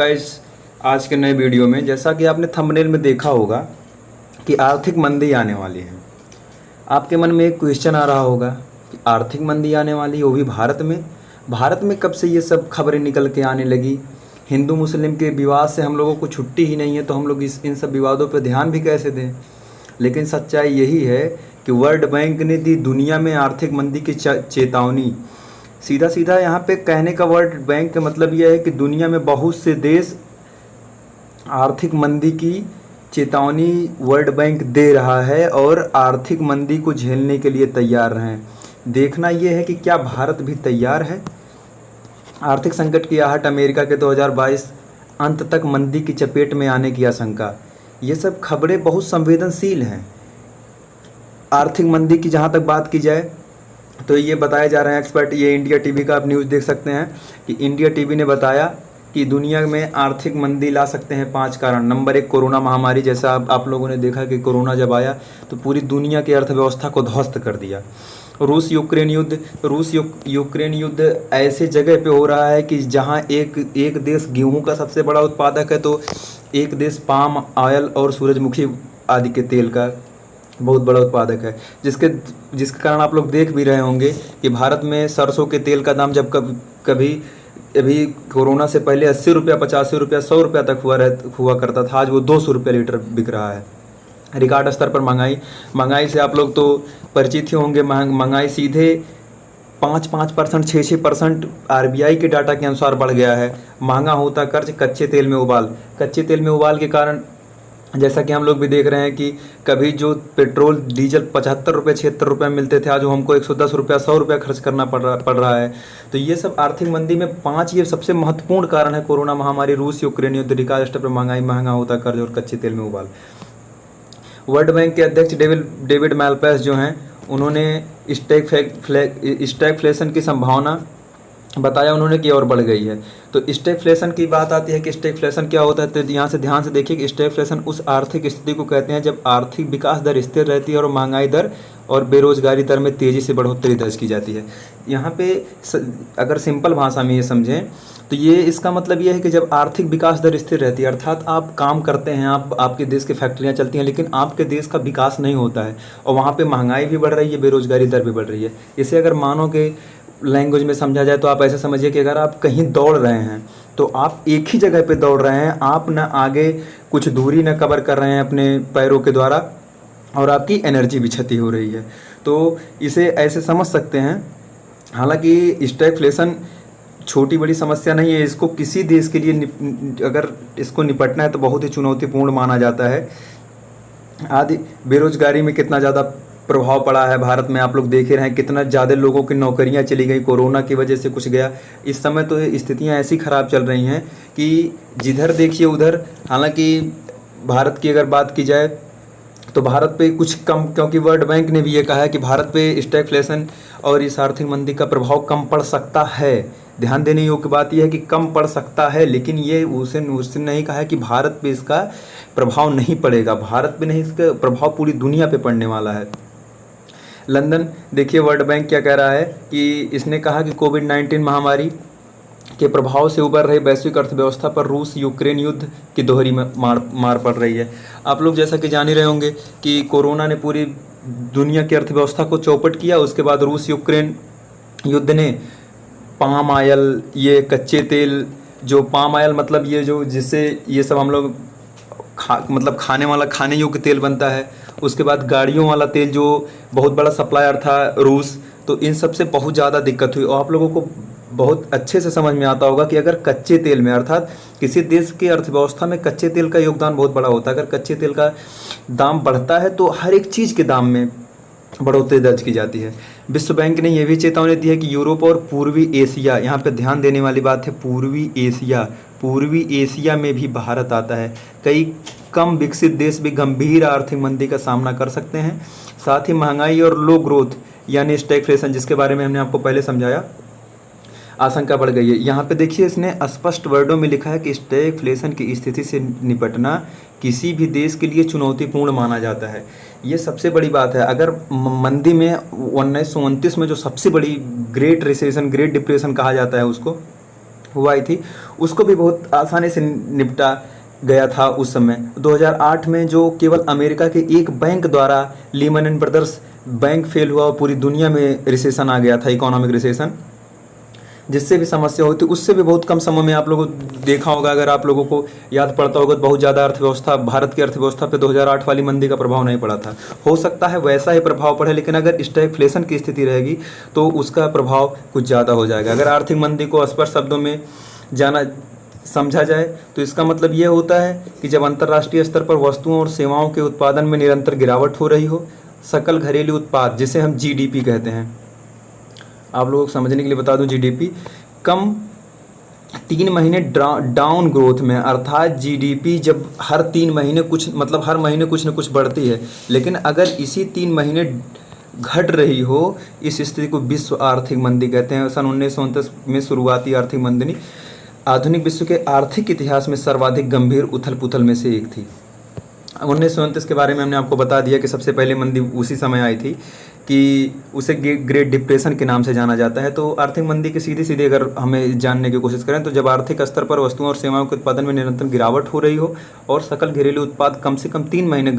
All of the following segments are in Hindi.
आपका इस आज के नए वीडियो में। जैसा कि आपने थंबनेल में देखा होगा कि आर्थिक मंदी आने वाली है। आपके मन में एक क्वेश्चन आ रहा होगा कि आर्थिक मंदी आने वाली है, वो भी भारत में कब से ये सब खबरें निकल के आने लगी। हिंदू मुस्लिम के विवाद से हम लोगों को छुट्टी ही नहीं है, तो हम लोग इन सब विवादों पर ध्यान भी कैसे दें। लेकिन सच्चाई यही है कि वर्ल्ड बैंक ने दी दुनिया में आर्थिक मंदी की चेतावनी। सीधा सीधा यहाँ पे कहने का वर्ल्ड बैंक का मतलब यह है कि दुनिया में बहुत से देश आर्थिक मंदी की चेतावनी वर्ल्ड बैंक दे रहा है और आर्थिक मंदी को झेलने के लिए तैयार हैं। देखना यह है कि क्या भारत भी तैयार है। आर्थिक संकट की आहट, अमेरिका के 2022 अंत तक मंदी की चपेट में आने की आशंका। ये सब खबरें बहुत संवेदनशील हैं। आर्थिक मंदी की जहाँ तक बात की जाए तो ये बताया जा रहा है एक्सपर्ट, ये इंडिया टीवी का आप न्यूज़ देख सकते हैं कि इंडिया टीवी ने बताया कि दुनिया में आर्थिक मंदी ला सकते हैं 5 कारण। नंबर 1, कोरोना महामारी। जैसा आप लोगों ने देखा कि कोरोना जब आया तो पूरी दुनिया की अर्थव्यवस्था को ध्वस्त कर दिया। रूस यूक्रेन युद्ध ऐसे जगह पे हो रहा है कि जहां एक देश गेहूं का सबसे बड़ा उत्पादक है, तो एक देश पाम ऑयल और सूरजमुखी आदि के तेल का बहुत बड़ा उत्पादक है, जिसके कारण आप लोग देख भी रहे होंगे कि भारत में सरसों के तेल का दाम जब कभी अभी कोरोना से पहले 80 रुपया, 85 रुपया, 100 रुपया तक हुआ करता था, आज वो 200 रुपया लीटर बिक रहा है। रिकॉर्ड स्तर पर महंगाई से आप लोग तो परिचित ही होंगे। महंगाई सीधे 5% 6% RBI के डाटा के अनुसार बढ़ गया है। महंगा होता कर्ज, कच्चे तेल में उबाल के कारण जैसा कि हम लोग भी देख रहे हैं कि कभी जो पेट्रोल डीजल 75 रुपये 76 रुपये मिलते थे, आज वो हमको 110 रुपया 100 रुपया खर्च करना पड़ रहा है। तो ये सब आर्थिक मंदी में 5 ये सबसे महत्वपूर्ण कारण है। कोरोना महामारी, रूस यूक्रेन युद्ध, रिकॉर्ड स्तर पर महंगाई, महंगा होता कर्ज और कच्चे तेल में उबाल। वर्ल्ड बैंक के अध्यक्ष डेविड मैलपैस जो हैं, उन्होंने स्टैगफ्लेशन की संभावना बताया उन्होंने कि और बढ़ गई है। तो स्टैगफ्लेशन की बात आती है कि स्टैगफ्लेशन क्या होता है, तो यहाँ से ध्यान से देखिए कि स्टैगफ्लेशन उस आर्थिक स्थिति को कहते हैं जब आर्थिक विकास दर स्थिर रहती है और महंगाई दर और बेरोजगारी दर में तेज़ी से बढ़ोतरी दर्ज की जाती है। यहाँ पे अगर सिंपल भाषा में ये समझें तो ये इसका मतलब ये है कि जब आर्थिक विकास दर स्थिर रहती है, अर्थात आप काम करते हैं, आपके देश की फैक्ट्रियाँ चलती हैं, लेकिन आपके देश का विकास नहीं होता है और वहाँ पे महंगाई भी बढ़ रही है, बेरोजगारी दर भी बढ़ रही है। इसे अगर मानो कि लैंग्वेज में समझा जाए तो आप ऐसे समझिए कि अगर आप कहीं दौड़ रहे हैं तो आप एक ही जगह पे दौड़ रहे हैं, आप न आगे कुछ दूरी न कवर कर रहे हैं अपने पैरों के द्वारा और आपकी एनर्जी भी क्षति हो रही है। तो इसे ऐसे समझ सकते हैं। हालांकि स्टैगफ्लेशन छोटी बड़ी समस्या नहीं है, इसको किसी देश के लिए अगर इसको निपटना है तो बहुत ही चुनौतीपूर्ण माना जाता है। आदि बेरोजगारी में कितना ज़्यादा प्रभाव पड़ा है भारत में, आप लोग देख ही रहे हैं कितना ज़्यादा लोगों की नौकरियां चली गई, कोरोना की वजह से कुछ गया। इस समय तो स्थितियां ऐसी ख़राब चल रही हैं कि जिधर देखिए उधर। हालांकि भारत की अगर बात की जाए तो भारत पे कुछ कम, क्योंकि वर्ल्ड बैंक ने भी ये कहा है कि भारत पे स्टैगफ्लेशन और इस आर्थिक मंदी का प्रभाव कम पड़ सकता है। ध्यान देने योग्य बात यह है कि कम पड़ सकता है, लेकिन ये उसने नहीं कहा है कि भारत पे इसका प्रभाव नहीं पड़ेगा। भारत पे नहीं, इसका प्रभाव पूरी दुनिया पे पड़ने वाला है। लंदन देखिए वर्ल्ड बैंक क्या कह रहा है कि इसने कहा कि कोविड-19 महामारी के प्रभाव से उभर रही वैश्विक अर्थव्यवस्था पर रूस यूक्रेन युद्ध की दोहरी मार पड़ रही है। आप लोग जैसा कि जान ही रहे होंगे कि कोरोना ने पूरी दुनिया की अर्थव्यवस्था को चौपट किया। उसके बाद रूस यूक्रेन युद्ध ने पाम ऑयल, ये कच्चे तेल, जो पाम ऑयल मतलब ये जो जिससे ये सब हम लोग मतलब खाने योग्य तेल बनता है। उसके बाद गाड़ियों वाला तेल जो बहुत बड़ा सप्लायर था रूस, तो इन सब से बहुत ज़्यादा दिक्कत हुई। और आप लोगों को बहुत अच्छे से समझ में आता होगा कि अगर कच्चे तेल में, अर्थात किसी देश की अर्थव्यवस्था में कच्चे तेल का योगदान बहुत बड़ा होता है। अगर कच्चे तेल का दाम बढ़ता है तो हर एक चीज़ के दाम में बढ़ोतरी दर्ज की जाती है। विश्व बैंक ने यह भी चेतावनी दी है कि यूरोप और पूर्वी एशिया, यहाँ पे ध्यान देने वाली बात है पूर्वी एशिया में भी भारत आता है। कई कम विकसित देश भी गंभीर आर्थिक मंदी का सामना कर सकते हैं। साथ ही महंगाई और लो ग्रोथ यानी स्टैगफ्लेशन, जिसके बारे में हमने आपको पहले समझाया, आशंका बढ़ गई है। यहाँ पे देखिए इसने स्पष्ट वर्डों में लिखा है कि स्टैगफ्लेशन की स्थिति से निपटना किसी भी देश के लिए चुनौतीपूर्ण माना जाता है। ये सबसे बड़ी बात है। अगर मंदी में 1929 में जो सबसे बड़ी ग्रेट रिसेशन, ग्रेट डिप्रेशन कहा जाता है उसको, हुआ थी, उसको भी बहुत आसानी से निपटा गया था उस समय। 2008 में जो केवल अमेरिका के एक बैंक द्वारा Lehman and brothers bank fail हुआ और पूरी दुनिया में रिसेशन आ गया था, इकोनॉमिक रिसेशन, जिससे भी समस्या होती, उससे भी बहुत कम समय में आप लोगों को देखा होगा, अगर आप लोगों को याद पड़ता होगा तो बहुत ज़्यादा अर्थव्यवस्था, भारत की अर्थव्यवस्था पे 2008 वाली मंदी का प्रभाव नहीं पड़ा था। हो सकता है वैसा ही प्रभाव पड़े, लेकिन अगर स्टैगफ्लेशन की स्थिति रहेगी तो उसका प्रभाव कुछ ज़्यादा हो जाएगा। अगर आर्थिक मंदी को स्पष्ट शब्दों में समझा जाए तो इसका मतलब ये होता है कि जब अंतर्राष्ट्रीय स्तर पर वस्तुओं और सेवाओं के उत्पादन में निरंतर गिरावट हो रही हो, सकल घरेलू उत्पाद जिसे हम जीडीपी कहते हैं, आप लोगों को समझने के लिए बता दूं, जीडीपी कम 3 महीने डाउन ग्रोथ में, अर्थात जीडीपी जब हर 3 महीने कुछ, मतलब हर महीने कुछ न कुछ बढ़ती है, लेकिन अगर इसी 3 महीने घट रही हो, इस स्थिति को विश्व आर्थिक मंदी कहते हैं। सन 1929 में शुरुआती आर्थिक मंदी आधुनिक विश्व के आर्थिक इतिहास में सर्वाधिक गंभीर उथल पुथल में से एक थी। 1929 के बारे में हमने आपको बता दिया कि सबसे पहले मंदी उसी समय आई थी, कि उसे ग्रेट डिप्रेशन के नाम से जाना जाता है। तो आर्थिक मंदी की सीधी सीधी अगर हमें जानने की कोशिश करें तो जब आर्थिक स्तर पर वस्तुओं और सेवाओं के उत्पादन में निरंतर गिरावट हो रही हो और सकल घरेलू उत्पाद कम से कम 3 महीने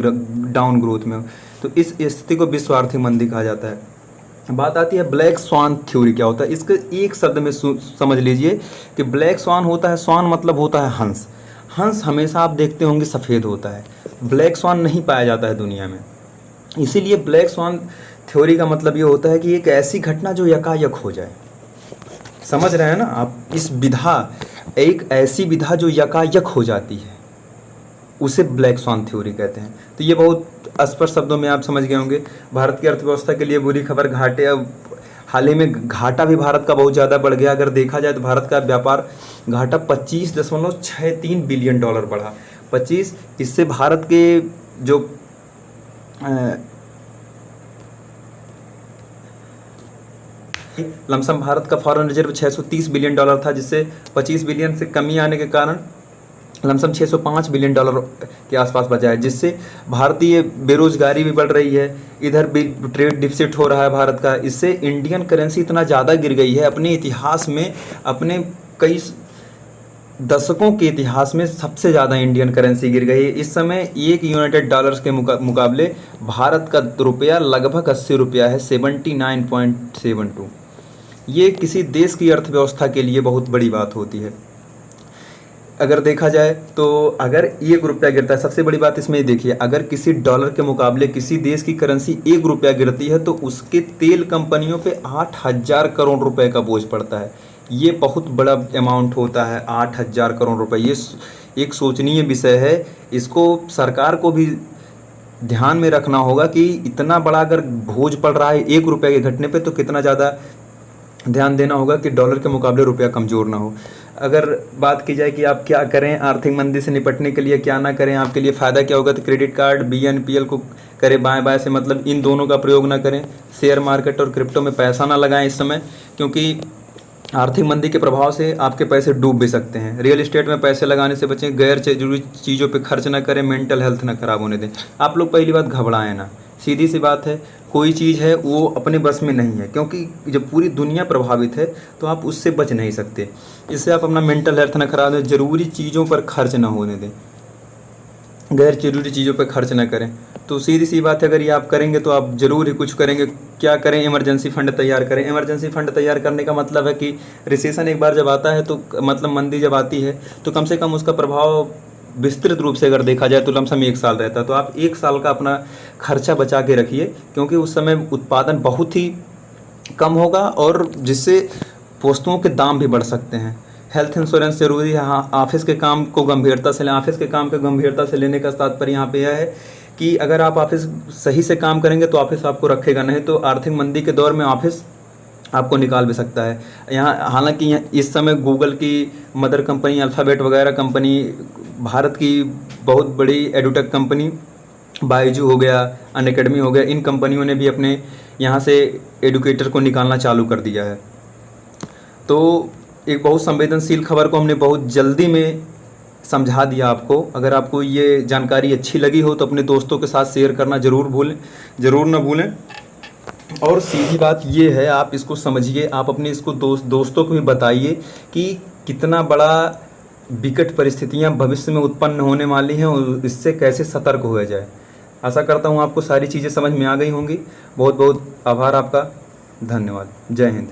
डाउन ग्रोथ में हो, तो इस स्थिति को विश्व आर्थिक मंदी कहा जाता है। बात आती है ब्लैक स्वान थ्योरी क्या होता है। इसके एक शब्द में समझ लीजिए कि ब्लैक स्वान होता है, स्वान मतलब होता है हंस। हंस हमेशा आप देखते होंगे सफ़ेद होता है, ब्लैक स्वान नहीं पाया जाता है दुनिया में। इसीलिए ब्लैक स्वान थ्योरी का मतलब ये होता है कि एक ऐसी घटना जो यकायक हो जाए, समझ रहे हैं ना आप, इस विधा, एक ऐसी विधा जो यकायक हो जाती है, उसे ब्लैक स्वान थ्योरी कहते हैं। तो ये बहुत स्पष्ट शब्दों में आप समझ गए होंगे। भारत की अर्थव्यवस्था के लिए बुरी खबर, घाटे। अब हाल ही में घाटा भी भारत का बहुत ज़्यादा बढ़ गया। अगर देखा जाए तो भारत का व्यापार घाटा 25.63 बिलियन डॉलर बढ़ा। 25, इससे भारत के जो लमसम भारत का फॉरेन रिजर्व 630 बिलियन डॉलर था, जिससे 25 बिलियन से कमी आने के कारण लमसम 605 बिलियन डॉलर के आसपास बचा है, जिससे भारतीय बेरोजगारी भी बढ़ रही है। इधर भी ट्रेड डिफिसिट हो रहा है भारत का। इससे इंडियन करेंसी इतना ज़्यादा गिर गई है, अपने इतिहास में, अपने कई दशकों के इतिहास में सबसे ज़्यादा इंडियन करेंसी गिर गई है। इस समय एक यूनाइटेड डॉलर्स के मुकाबले भारत का रुपया लगभग 80 रुपया है, 79.72। ये किसी देश की अर्थव्यवस्था के लिए बहुत बड़ी बात होती है। अगर देखा जाए तो अगर 1 रुपया गिरता है, सबसे बड़ी बात इसमें देखिए, अगर किसी डॉलर के मुकाबले किसी देश की करेंसी 1 रुपया गिरती है तो उसके तेल कंपनियों पे 8,000 करोड़ रुपए का बोझ पड़ता है। ये बहुत बड़ा अमाउंट होता है, 8,000 करोड़ रुपए। ये एक सोचनीय विषय है। इसको सरकार को भी ध्यान में रखना होगा कि इतना बड़ा अगर बोझ पड़ रहा है 1 रुपये के घटने पे, तो कितना ज़्यादा ध्यान देना होगा कि डॉलर के मुकाबले रुपया कमज़ोर ना हो। अगर बात की जाए कि आप क्या करें आर्थिक मंदी से निपटने के लिए, क्या ना करें, आपके लिए फ़ायदा क्या होगा, तो क्रेडिट कार्ड, BNPL को करें बाएं बाएं से, मतलब इन दोनों का प्रयोग ना करें। शेयर मार्केट और क्रिप्टो में पैसा ना लगाएं इस समय, क्योंकि आर्थिक मंदी के प्रभाव से आपके पैसे डूब भी सकते हैं। रियल एस्टेट में पैसे लगाने से बचें, गैर जरूरी चीज़ों पे खर्च ना करें, मेंटल हेल्थ ना ख़राब होने दें। आप लोग पहली बात घबराएं ना, सीधी सी बात है, कोई चीज़ है वो अपने बस में नहीं है, क्योंकि जब पूरी दुनिया प्रभावित है तो आप उससे बच नहीं सकते। इससे आप अपना मेंटल हेल्थ ना खराब दें, ज़रूरी चीज़ों पर खर्च ना होने दें, गैर जरूरी चीज़ों पर खर्च ना करें। तो सीधी सी बात है, अगर ये आप करेंगे तो आप ज़रूर ही कुछ करेंगे। क्या करें, इमरजेंसी फ़ंड तैयार करें। इमरजेंसी फ़ंड तैयार करने का मतलब है कि रिसेशन एक बार जब आता है, तो मतलब मंदी जब आती है तो कम से कम उसका प्रभाव विस्तृत रूप से अगर देखा जाए तो लमसम 1 साल रहता है। तो आप 1 साल का अपना खर्चा बचा के रखिए, क्योंकि उस समय उत्पादन बहुत ही कम होगा और जिससे वस्तुओं के दाम भी बढ़ सकते हैं। हेल्थ इंश्योरेंस जरूरी है। हाँ, ऑफिस के काम को गंभीरता से लें। ऑफिस के काम को गंभीरता से लेने का तात्पर्य यहाँ पे यह है कि अगर आप ऑफिस सही से काम करेंगे तो ऑफिस आपको रखेगा, नहीं तो आर्थिक मंदी के दौर में ऑफिस आपको निकाल भी सकता है। यहाँ हालांकि इस समय गूगल की मदर कंपनी, अल्फ़ाबेट वगैरह कंपनी, भारत की बहुत बड़ी एडुटेक कंपनी बायजू हो गया, अनअकैडमी हो गया, इन कंपनियों ने भी अपने यहाँ से एडुकेटर को निकालना चालू कर दिया है। तो एक बहुत संवेदनशील खबर को हमने बहुत जल्दी में समझा दिया आपको। अगर आपको ये जानकारी अच्छी लगी हो तो अपने दोस्तों के साथ शेयर करना ज़रूर ना भूलें। और सीधी बात ये है, आप इसको समझिए, आप अपने इसको दोस्तों को भी बताइए कि कितना बड़ा विकट परिस्थितियां भविष्य में उत्पन्न होने वाली हैं और इससे कैसे सतर्क हुआ जाए। आशा करता हूं आपको सारी चीज़ें समझ में आ गई होंगी। बहुत बहुत आभार आपका। धन्यवाद। जय हिंद।